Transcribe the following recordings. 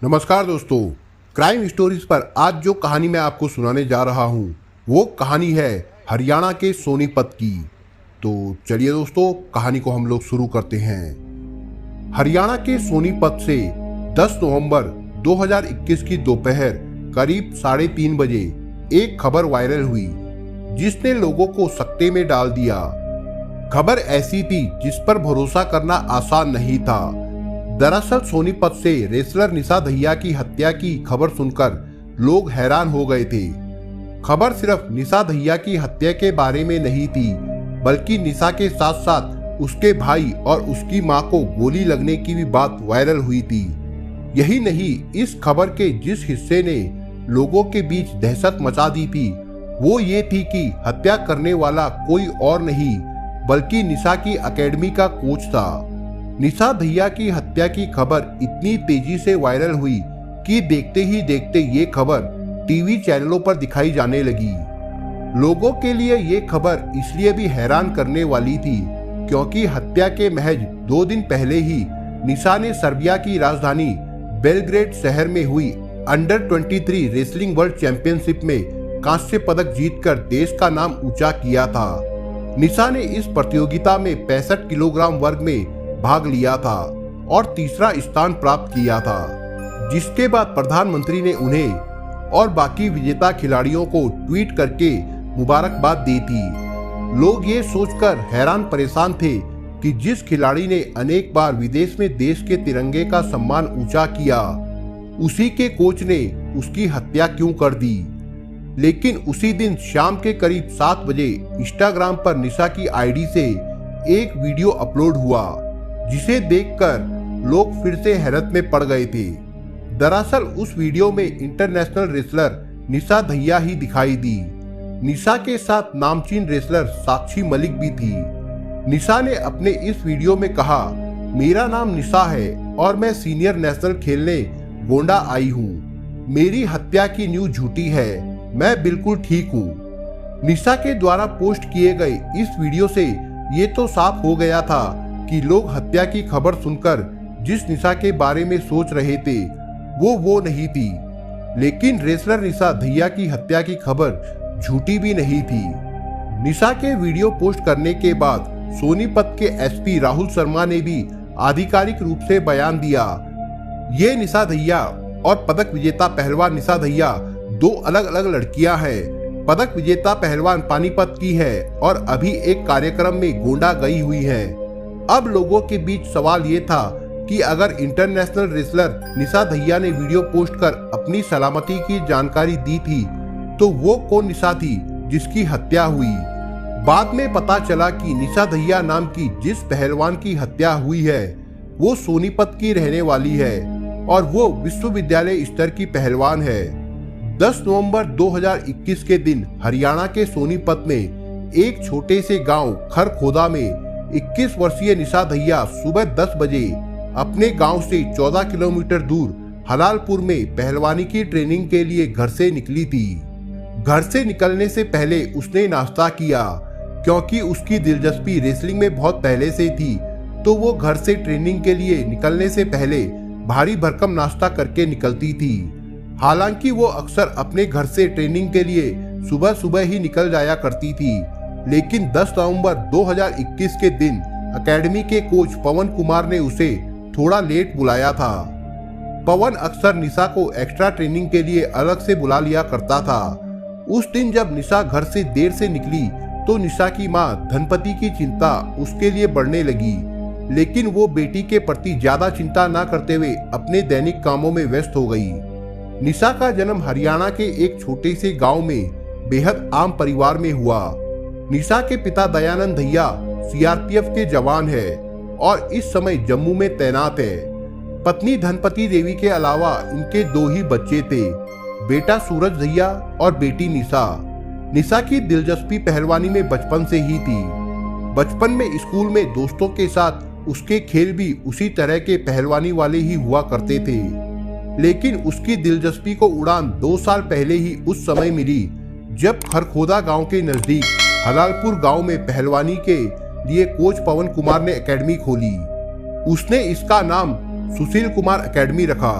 नमस्कार दोस्तों, crime stories पर आज जो कहानी मैं आपको सुनाने जा रहा हूँ वो कहानी है हरियाणा के सोनीपत की। तो चलिए दोस्तों, कहानी को हम लोग शुरू करते हैं। हरियाणा के सोनीपत से 10 नवंबर 2021 की दोपहर करीब 3:30 बजे एक खबर वायरल हुई जिसने लोगों को सकते में डाल दिया। खबर ऐसी थी जिस पर भरोसा करना आसान नहीं था। दरअसल सोनीपत से रेसलर निशा दहिया की हत्या की खबर सुनकर लोग हैरान हो गए थे। खबर सिर्फ निशा दहिया की हत्या के बारे में नहीं थी, बल्कि निशा के साथ साथ उसके भाई और उसकी मां को गोली लगने की भी बात वायरल हुई थी। यही नहीं, इस खबर के जिस हिस्से ने लोगों के बीच दहशत मचा दी थी वो ये थी कि हत्या करने वाला कोई और नहीं बल्कि निशा की एकेडमी का कोच था। निशा दहिया की हत्या की खबर इतनी तेजी से वायरल हुई कि देखते ही देखते ये खबर टीवी चैनलों पर दिखाई जाने लगी। लोगों के लिए ये खबर इसलिए भी हैरान करने वाली थी क्योंकि हत्या के महज 2 दिन पहले ही निशा ने सर्बिया की राजधानी बेलग्रेड शहर में हुई अंडर 23 रेसलिंग वर्ल्ड चैंपियनशिप में कांस्य पदक जीतकर देश का नाम ऊंचा किया था। निशा ने इस प्रतियोगिता में 65 किलोग्राम वर्ग में भाग लिया था और तीसरा स्थान प्राप्त किया था, जिसके बाद प्रधानमंत्री ने उन्हें और बाकी विजेता खिलाड़ियों को ट्वीट करके मुबारकबाद दी थी। लोग ये सोचकर हैरान परेशान थे कि जिस खिलाड़ी ने अनेक बार विदेश में देश के तिरंगे का सम्मान ऊंचा किया, उसी के कोच ने उसकी हत्या क्यों कर दी। लेकिन उसी दिन शाम के करीब 7 बजे इंस्टाग्राम पर निशा की आईडी से एक वीडियो अपलोड हुआ जिसे देखकर लोग फिर से हैरत में पड़ गए थे। दरअसल उस वीडियो में इंटरनेशनल रेसलर निशा दहिया ही दिखाई दी। निशा के साथ नामचीन रेसलर साक्षी मलिक भी थी। निशा ने अपने इस वीडियो में कहा, मेरा नाम निशा है और मैं सीनियर नेशनल खेलने गोंडा आई हूँ। मेरी हत्या की न्यूज झूठी है, मैं बिल्कुल ठीक हूँ। निशा के द्वारा पोस्ट किए गए इस वीडियो से ये तो साफ हो गया था कि लोग हत्या की खबर सुनकर जिस निशा के बारे में सोच रहे थे वो नहीं थी। लेकिन रेसलर निशा दहिया की हत्या की खबर झूठी भी नहीं थी। निशा के वीडियो पोस्ट करने के बाद सोनीपत के एसपी राहुल शर्मा ने भी आधिकारिक रूप से बयान दिया। ये निशा दहिया और पदक विजेता पहलवान निशा दहिया 2 अलग अलग लड़कियां हैं। पदक विजेता पहलवान पानीपत की है और अभी एक कार्यक्रम में गोंडा गई हुई है। अब लोगों के बीच सवाल ये था कि अगर इंटरनेशनल रेसलर निशा दहिया ने वीडियो पोस्ट कर अपनी सलामती की जानकारी दी थी तो वो कौन निशा थी जिसकी हत्या हुई। बाद में पता चला कि निशा दहिया नाम की जिस पहलवान की हत्या हुई है वो सोनीपत की रहने वाली है और वो विश्वविद्यालय स्तर की पहलवान है। 10 नवंबर 2021 के दिन हरियाणा के सोनीपत में एक छोटे से गांव खरखोदा में 21 वर्षीय निशा दहिया सुबह 10 बजे अपने गांव से 14 किलोमीटर दूर हलालपुर में पहलवानी की ट्रेनिंग के लिए घर से निकली थी। घर से निकलने से पहले उसने नाश्ता किया क्योंकि उसकी दिलचस्पी रेसलिंग में बहुत पहले से थी, तो वो घर से ट्रेनिंग के लिए निकलने से पहले भारी भरकम नाश्ता करके निकलती थी। हालांकि वो अक्सर अपने घर से ट्रेनिंग के लिए सुबह सुबह ही निकल जाया करती थी, लेकिन 10 नवंबर 2021 के दिन एकेडमी के कोच पवन कुमार ने उसे थोड़ा लेट बुलाया था। पवन अक्सर निशा को एक्स्ट्रा ट्रेनिंग के लिए अलग से बुला लिया करता था। उस दिन जब निशा घर से देर से निकली तो निशा की मां धनपति की चिंता उसके लिए बढ़ने लगी, लेकिन वो बेटी के प्रति ज्यादा चिंता न करते हुए अपने दैनिक कामों में व्यस्त हो गई। निशा का जन्म हरियाणा के एक छोटे से गांव में बेहद आम परिवार में हुआ। निशा के पिता दयानंद दहिया सीआरपीएफ के जवान है और इस समय जम्मू में तैनात है। पत्नी धनपति देवी के अलावा इनके 2 ही बच्चे थे, बेटा सूरज दहिया और बेटी निशा। निशा की दिलचस्पी पहलवानी में बचपन से ही थी। बचपन में स्कूल में दोस्तों के साथ उसके खेल भी उसी तरह के पहलवानी वाले ही हुआ करते थे, लेकिन उसकी दिलचस्पी को उड़ान 2 साल पहले ही उस समय मिली जब खरखोदा गांव के नजदीक हलालपुर गांव में पहलवानी के लिए कोच पवन कुमार ने एकेडमी खोली। उसने इसका नाम सुशील कुमार एकेडमी रखा।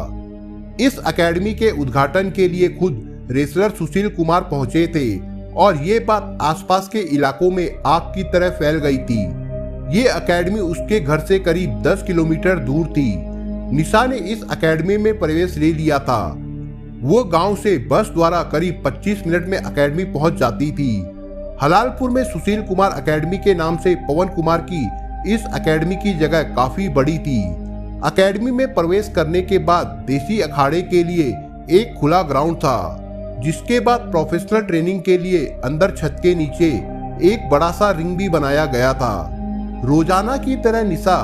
इस एकेडमी के उद्घाटन के लिए खुद रेसलर सुशील कुमार पहुंचे थे और ये बात आसपास के इलाकों में आग की तरह फैल गई थी। ये एकेडमी उसके घर से करीब 10 किलोमीटर दूर थी। निशा ने इस एकेडमी में प्रवेश ले लिया था। वो गांव से बस द्वारा करीब 25 मिनट में एकेडमी पहुंच जाती थी। हलालपुर में सुशील कुमार एकेडमी के नाम से पवन कुमार की इस एकेडमी की जगह काफी बड़ी थी। एकेडमी में प्रवेश करने के बाद देसी अखाड़े के लिए एक खुला ग्राउंड था, जिसके बाद प्रोफेशनल ट्रेनिंग के लिए अंदर छत के नीचे एक बड़ा सा रिंग भी बनाया गया था। रोजाना की तरह निशा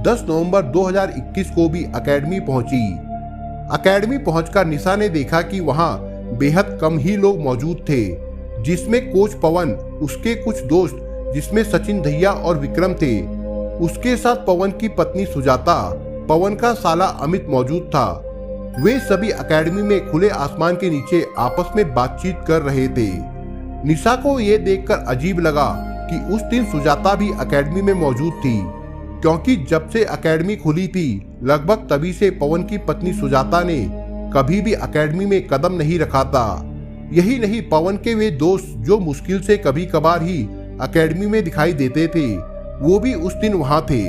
10 नवंबर 2021 को भी एकेडमी पहुंची। एकेडमी पहुंचकर निशा ने देखा कि वहां बेहद कम ही लोग मौजूद थे, जिसमें कोच पवन, उसके कुछ दोस्त जिसमें सचिन दहिया और विक्रम थे, उसके साथ पवन की पत्नी सुजाता, पवन का साला अमित मौजूद था। वे सभी एकेडमी में खुले आसमान के नीचे आपस में बातचीत कर रहे थे। निशा को यह देखकर अजीब लगा कि उस दिन सुजाता भी एकेडमी में मौजूद थी, क्योंकि जब से एकेडमी खुली थी लगभग तभी से पवन की पत्नी सुजाता ने कभी भी एकेडमी में कदम नहीं रखा था। यही नहीं, पवन के वे दोस्त जो मुश्किल से कभी कभार ही एकेडमी में दिखाई देते थे, वो भी उस दिन वहां थे।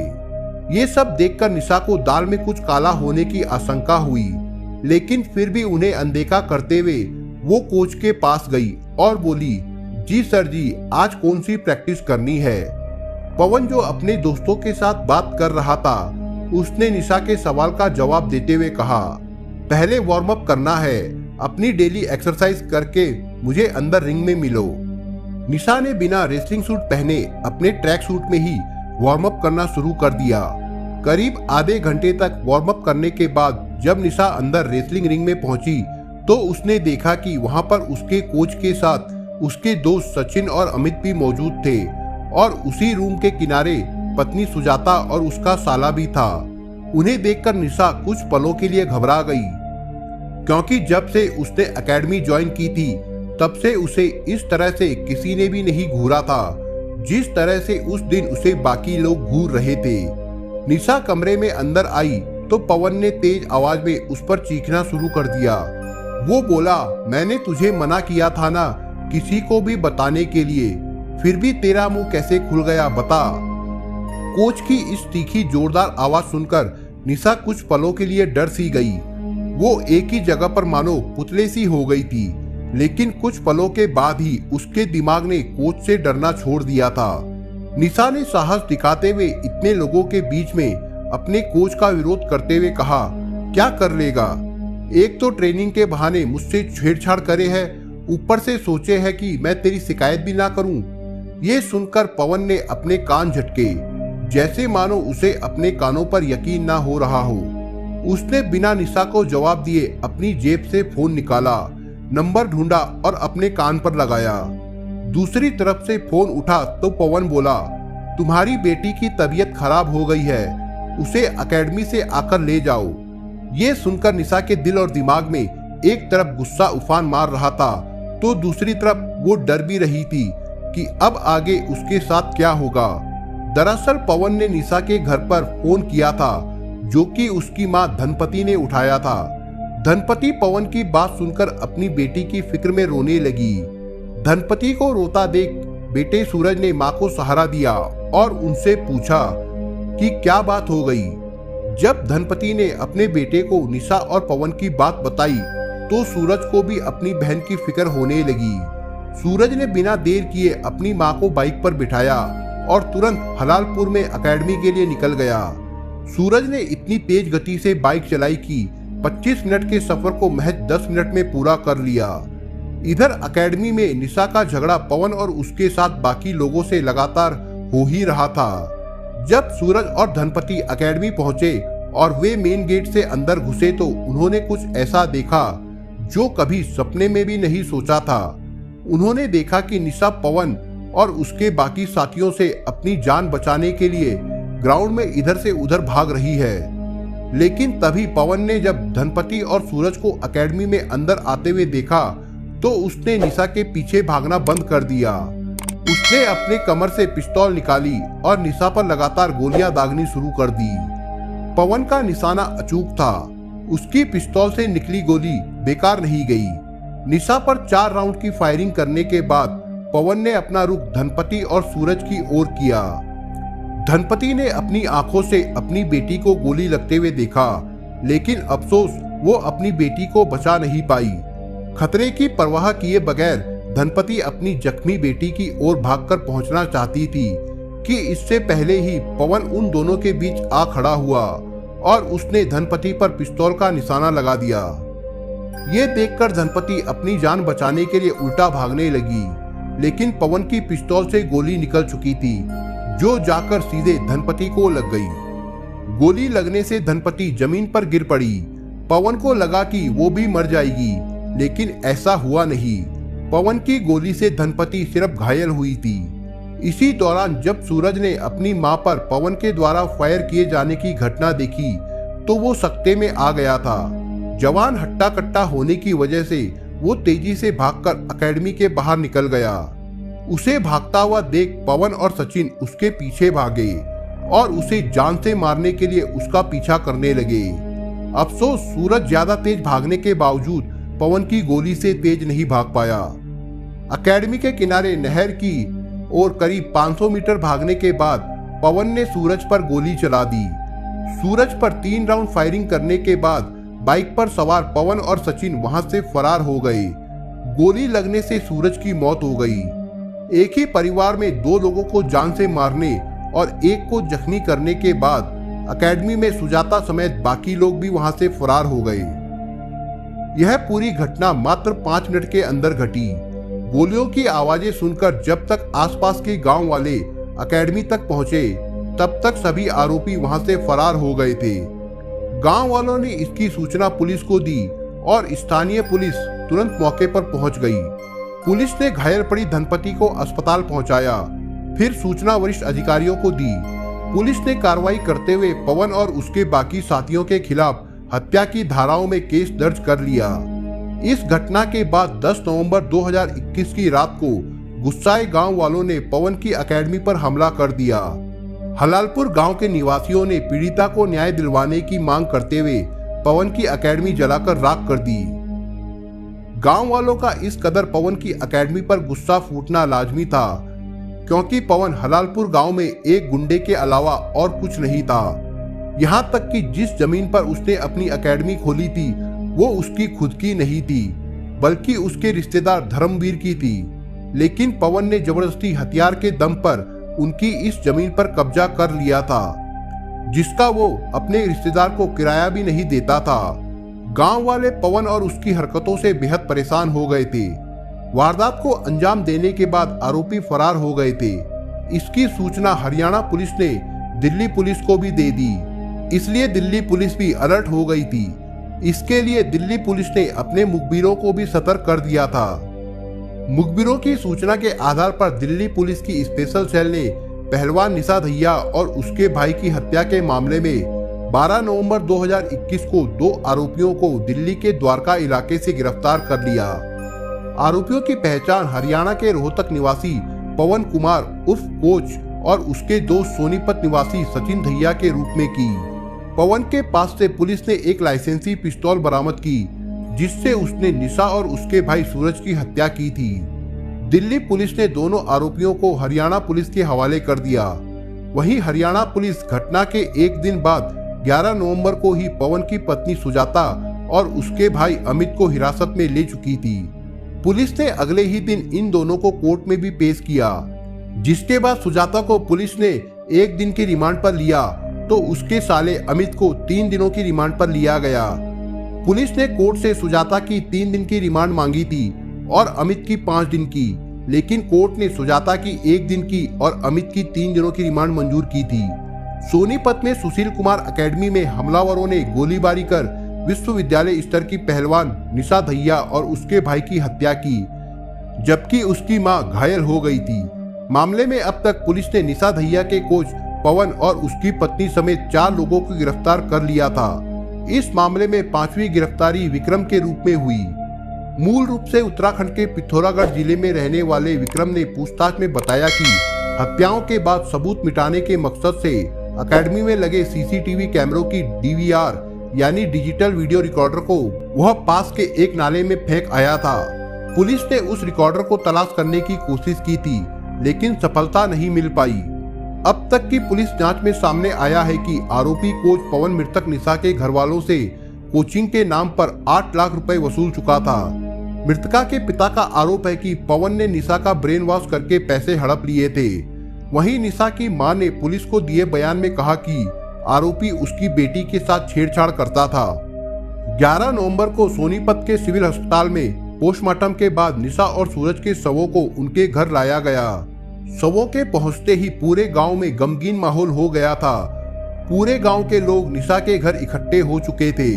ये सब देखकर निशा को दाल में कुछ काला होने की आशंका हुई, लेकिन फिर भी उन्हें अनदेखा करते हुए वो कोच के पास गई और बोली, जी सर जी, आज कौन सी प्रैक्टिस करनी है। पवन जो अपने दोस्तों के साथ बात कर रहा था, उसने निशा के सवाल का जवाब देते हुए कहा, पहले वार्म अप करना है, अपनी डेली एक्सरसाइज करके मुझे अंदर रिंग में मिलो। निशा ने बिना रेसलिंग सूट पहने अपने ट्रैक सूट में ही वार्म अप करना शुरू कर दिया। करीब आधे घंटे तक वार्म अप करने के बाद जब निशा अंदर रेसलिंग रिंग में पहुंची तो उसने देखा कि वहां पर उसके कोच के साथ उसके दोस्त सचिन और अमित भी मौजूद थे और उसी रूम के किनारे पत्नी सुजाता और उसका साला भी था। उन्हें देखकर निशा कुछ पलों के लिए घबरा गई, क्योंकि जब से उसने एकेडमी ज्वाइन की थी तब से उसे इस तरह से किसी ने भी नहीं घूरा था जिस तरह से उस दिन उसे बाकी लोग घूर रहे थे। निशा कमरे में अंदर आई तो पवन ने तेज आवाज में उस पर चीखना शुरू कर दिया। वो बोला, मैंने तुझे मना किया था ना किसी को भी बताने के लिए, फिर भी तेरा मुंह कैसे खुल गया बता। कोच की इस तीखी जोरदार आवाज सुनकर निशा कुछ पलों के लिए डर सी गई। वो एक ही जगह पर मानो पुतले सी हो गई थी, लेकिन कुछ पलों के बाद ही उसके दिमाग ने कोच से डरना छोड़ दिया था। निशा ने साहस दिखाते हुए इतने लोगों के बीच में अपने कोच का विरोध करते हुए कहा, क्या कर लेगा, एक तो ट्रेनिंग के बहाने मुझसे छेड़छाड़ करे है, ऊपर से सोचे है कि मैं तेरी शिकायत भी ना करूं। ये सुनकर पवन ने अपने कान झटके, जैसे मानो उसे अपने कानों पर यकीन ना हो रहा हो। उसने बिना निशा को जवाब दिए अपनी जेब से फोन निकाला, नंबर ढूंढा और अपने कान पर लगाया। दूसरी तरफ से फोन उठा तो पवन बोला, तुम्हारी बेटी की तबीयत खराब हो गई है, उसे एकेडमी से आकर ले जाओ। ये सुनकर निशा के दिल और दिमाग में एक तरफ गुस्सा उफान मार रहा था तो दूसरी तरफ वो डर भी रही थी कि अब आगे उसके साथ क्या होगा। दरअसल पवन ने निशा के घर पर फोन किया था, जो कि उसकी मां धनपति ने उठाया था। धनपति पवन की बात सुनकर अपनी बेटी की फिक्र में रोने लगी। धनपति को रोता देख बेटे सूरज ने मां को सहारा दिया और उनसे पूछा कि क्या बात हो गई। जब धनपति ने अपने बेटे को निशा और पवन की बात बताई तो सूरज को भी अपनी बहन की फिक्र होने लगी। सूरज ने बिना देर किए अपनी मां को बाइक पर बिठाया और तुरंत हलालपुर में एकेडमी के लिए निकल गया। सूरज ने इतनी तेज गति से बाइक चलाई कि 25 मिनट के सफर को महज 10 मिनट में पूरा कर लिया। इधर एकेडमी में निशा का झगड़ा पवन और उसके साथ बाकी लोगों से लगातार हो ही रहा था। जब सूरज और धनपति एकेडमी पहुंचे और वे मेन गेट से अंदर घुसे तो उन्होंने कुछ ऐसा देखा जो कभी सपने में भी नहीं सोचा था। उन्होंने देखा कि निशा पवन और उसके बाकी साथियों से अपनी जान बचाने के लिए ग्राउंड में इधर से उधर भाग रही है। लेकिन तभी पवन ने जब धनपति और सूरज को एकेडमी में अंदर आते हुए देखा तो उसने निशा के पीछे भागना बंद कर दिया। उसने अपने कमर से पिस्तौल निकाली और निशा पर लगातार गोलियां दागनी शुरू कर दी। पवन का निशाना अचूक था। उसकी पिस्तौल से निकली गोली बेकार नहीं गई। निशा पर 4 राउंड की फायरिंग करने के बाद पवन ने अपना रुख धनपति और सूरज की ओर किया। धनपति ने अपनी आंखों से अपनी बेटी को गोली लगते हुए देखा, लेकिन अफसोस वो अपनी बेटी को बचा नहीं पाई। खतरे की परवाह किए बगैर धनपति अपनी जख्मी बेटी की ओर भागकर पहुंचना चाहती थी कि इससे पहले ही पवन उन दोनों के बीच आ खड़ा हुआ और उसने धनपति पर पिस्तौल का निशाना लगा दिया। ये देखकर धनपति अपनी जान बचाने के लिए उल्टा भागने लगी, लेकिन पवन की पिस्तौल से गोली निकल चुकी थी, जो जाकर सीधे धनपति को लग गई। गोली लगने से धनपति जमीन पर गिर पड़ी। पवन को लगा कि वो भी मर जाएगी, लेकिन ऐसा हुआ नहीं। पवन की गोली से धनपति सिर्फ घायल हुई थी। इसी दौरान जब सूरज ने अपनी मां पर पवन के द्वारा फायर किए जाने की घटना देखी तो वो सकते में आ गया था। जवान हट्टा कट्टा होने की वजह से वो तेजी से भागकर एकेडमी के बाहर निकल गया। उसे भागता हुआ देख पवन और सचिन उसके पीछे भागे और उसे जान से मारने के लिए उसका पीछा करने लगे। अफसोस सूरज ज्यादा तेज भागने के बावजूद पवन की गोली से तेज नहीं भाग पाया। एकेडमी के किनारे नहर की ओर करीब 500 मीटर भागने के बाद पवन ने सूरज पर गोली चला दी। सूरज पर 3 राउंड फायरिंग करने के बाद बाइक पर सवार पवन और सचिन वहां से फरार हो गए। गोली लगने से सूरज की मौत हो गई। एक ही परिवार में 2 लोगों को जान से मारने और एक को जख्मी करने के बाद एकेडमी में सुजाता समेत बाकी लोग भी वहां से फरार हो गए। यह पूरी घटना मात्र 5 मिनट के अंदर घटी। गोलियों की आवाजें सुनकर जब तक आसपास के गांव वाले एकेडमी तक पहुंचे, तब तक सभी आरोपी वहां से फरार हो गए थे। गांव वालों ने इसकी सूचना पुलिस को दी और स्थानीय पुलिस तुरंत मौके पर पहुंच गई। पुलिस ने घायल पड़ी धनपति को अस्पताल पहुंचाया, फिर सूचना वरिष्ठ अधिकारियों को दी। पुलिस ने कार्रवाई करते हुए पवन और उसके बाकी साथियों के खिलाफ हत्या की धाराओं में केस दर्ज कर लिया। इस घटना के बाद 10 नवंबर 2021 की रात को गुस्साए गांव वालों ने पवन की एकेडमी पर हमला कर दिया। हलालपुर गांव के निवासियों ने पीड़िता को न्याय दिलवाने की मांग करते हुए पवन की एकेडमी जलाकर राख कर दी। गांव वालों का इस कदर पवन की एकेडमी पर गुस्सा फूटना लाजमी था, क्योंकि पवन हलालपुर गांव में एक गुंडे के अलावा और कुछ नहीं था। यहां तक कि जिस जमीन पर उसने अपनी एकेडमी खोली थी वो उसकी खुद की नहीं थी, बल्कि उसके रिश्तेदार धर्मवीर की थी। लेकिन पवन ने जबरदस्ती हथियार के दम पर उनकी इस जमीन पर कब्जा कर लिया था, जिसका वो अपने रिश्तेदार को किराया भी नहीं देता था। गांव वाले पवन और उसकी हरकतों से बेहद परेशान हो गए थे। वारदात को अंजाम देने के बाद आरोपी फरार हो गए थे। इसकी सूचना हरियाणा पुलिस ने दिल्ली पुलिस को भी दे दी, इसलिए दिल्ली पुलिस भी अलर्ट हो गई थी। इसके लिए दिल्ली पुलिस ने अपने मुखबिरों को भी सतर्क कर दिया था। मुखबिरों की सूचना के आधार पर दिल्ली पुलिस की स्पेशल सेल ने पहलवान निशा दहिया और उसके भाई की हत्या के मामले में 12 नवंबर 2021 को 2 आरोपियों को दिल्ली के द्वारका इलाके से गिरफ्तार कर लिया। आरोपियों की पहचान हरियाणा के रोहतक निवासी पवन कुमार उर्फ कोच और उसके दोस्त सोनीपत निवासी सचिन दहिया के रूप में की। पवन के पास से पुलिस ने एक लाइसेंसी पिस्तौल बरामद की, जिससे उसने निशा और उसके भाई सूरज की हत्या की थी। दिल्ली पुलिस ने दोनों आरोपियों को हरियाणा पुलिस के हवाले कर दिया। वहीं हरियाणा पुलिस घटना के एक दिन बाद 11 नवंबर को ही पवन की पत्नी सुजाता और उसके भाई अमित को हिरासत में ले चुकी थी। पुलिस ने अगले ही दिन इन दोनों को कोर्ट में भी पेश किया, जिसके बाद सुजाता को पुलिस ने 1 दिन की रिमांड पर लिया तो उसके साले अमित को 3 दिनों की रिमांड पर लिया गया। पुलिस ने कोर्ट से सुजाता की 3 दिन की रिमांड मांगी थी और अमित की 5 दिन की, लेकिन कोर्ट ने सुजाता की 1 दिन की और अमित की 3 दिनों की रिमांड मंजूर की थी। सोनीपत में सुशील कुमार एकेडमी में हमलावरों ने गोलीबारी कर विश्वविद्यालय स्तर की पहलवान निशा दहिया और उसके भाई की हत्या की, जबकि उसकी मां घायल हो गई थी। मामले में अब तक पुलिस ने निशा दहिया के कोच पवन और उसकी पत्नी समेत 4 लोगों को गिरफ्तार कर लिया था। इस मामले में 5वीं गिरफ्तारी विक्रम के रूप में हुई। मूल रूप से उत्तराखंड के पिथौरागढ़ जिले में रहने वाले विक्रम ने पूछताछ में बताया कि हत्याओं के बाद सबूत मिटाने के मकसद से एकेडमी में लगे सीसीटीवी कैमरों की डीवीआर यानी डिजिटल वीडियो रिकॉर्डर को वह पास के एक नाले में फेंक आया था। पुलिस ने उस रिकॉर्डर को तलाश करने की कोशिश की थी, लेकिन सफलता नहीं मिल पाई। अब तक की पुलिस जांच में सामने आया है कि आरोपी कोच पवन मृतक निशा के घर वालों से कोचिंग के नाम पर 8 लाख रुपए वसूल चुका था। मृतका के पिता का आरोप है कि पवन ने निशा का ब्रेन वॉश करके पैसे हड़प लिए थे। वहीं निशा की मां ने पुलिस को दिए बयान में कहा कि आरोपी उसकी बेटी के साथ छेड़छाड़ करता था। 11 नवंबर को सोनीपत के सिविल अस्पताल में पोस्टमार्टम के बाद निशा और सूरज के शवों को उनके घर लाया गया। शवों के पहुंचते ही पूरे गांव में गमगीन माहौल हो गया था। पूरे गांव के लोग निशा के घर इकट्ठे हो चुके थे।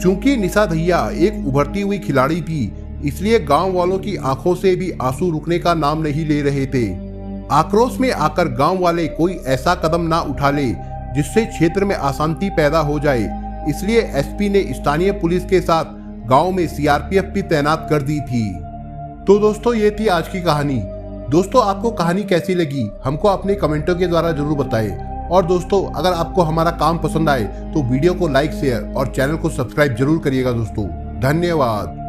चूंकि निशा दहिया एक उभरती हुई खिलाड़ी थी, इसलिए गांव वालों की आंखों से भी आंसू रुकने का नाम नहीं ले रहे थे। आक्रोश में आकर गांव वाले कोई ऐसा कदम ना उठा ले जिससे क्षेत्र में अशांति पैदा हो जाए, इसलिए एसपी ने स्थानीय पुलिस के साथ गांव में सीआरपीएफ भी तैनात कर दी थी। तो दोस्तों, ये थी आज की कहानी। दोस्तों, आपको कहानी कैसी लगी हमको अपने कमेंटों के द्वारा जरूर बताएं। और दोस्तों, अगर आपको हमारा काम पसंद आए तो वीडियो को लाइक, शेयर और चैनल को सब्सक्राइब जरूर करिएगा दोस्तों। धन्यवाद।